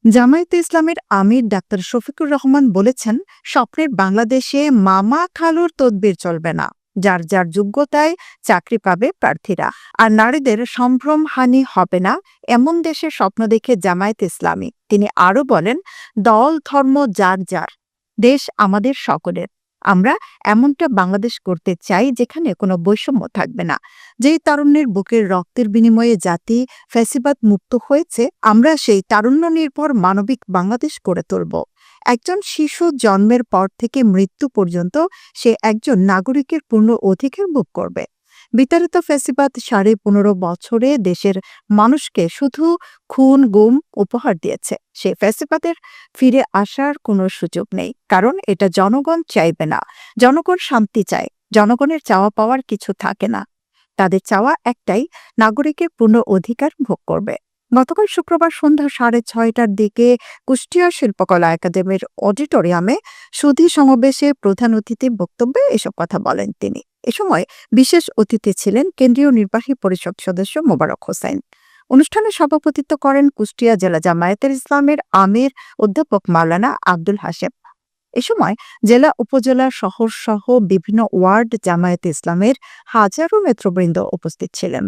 জামায়াতে ইসলামের আমির ডাক্তার শফিকুর রহমান বলেছেন, স্বপ্নের বাংলাদেশে মামা খালুর তদবির চলবে না। যার যার যোগ্যতায় চাকরি পাবে প্রার্থীরা, আর নারীদের সম্ভ্রমহানি হবে না, এমন দেশের স্বপ্ন দেখে জামায়াত ইসলামী। তিনি আরও বলেন, দল ধর্ম যার যার, দেশ আমাদের সকলের। আমরা এমনটা বাংলাদেশ করতে চাই যেখানে কোনো বৈষম্য থাকবে না। যেই তারুণ্যের বুকের রক্তের বিনিময়ে জাতি ফ্যাসিবাদ মুক্ত হয়েছে, আমরা সেই তারুণ্য নির্ভর মানবিক বাংলাদেশ গড়ে তুলব। একজন শিশু জন্মের পর থেকে মৃত্যু পর্যন্ত সে একজন নাগরিকের পূর্ণ অধিকার ভোগ করবে। বিতাড়িত ফ্যাসিবাদ ১৫.৫ বছরে দেশের মানুষকে শুধু খুন গুম উপহার দিয়েছে। সে ফ্যাসিবাদের ফিরে আসার কোনো সুযোগ নেই, কারণ এটা জনগণ চাইবে না। জনগণ শান্তি চায়। জনগণের চাওয়া পাওয়ার কিছু থাকে না। তাদের চাওয়া একটাই, নাগরিকের পূর্ণ অধিকার ভোগ করবে। গতকাল শুক্রবার সন্ধ্যা ৬:৩০টার দিকে কুষ্টিয়া শিল্পকলা একাডেমির অডিটোরিয়ামে সুধী সমাবেশে প্রধান অতিথির বক্তব্যে এসব কথা বলেন তিনি। এ সময় বিশেষ অতিথি ছিলেন কেন্দ্রীয় নির্বাহী পরিষদ সদস্য মোবারক হোসেন। অনুষ্ঠানে সভাপতিত্ব করেন কুষ্টিয়া জেলা জামায়াতের ইসলামের আমির অধ্যাপক মাওলানা আব্দুল হাশেম। এ সময় জেলা, উপজেলা, শহর সহ বিভিন্ন ওয়ার্ড জামায়াতে ইসলামের হাজারো নেতৃবৃন্দ উপস্থিত ছিলেন।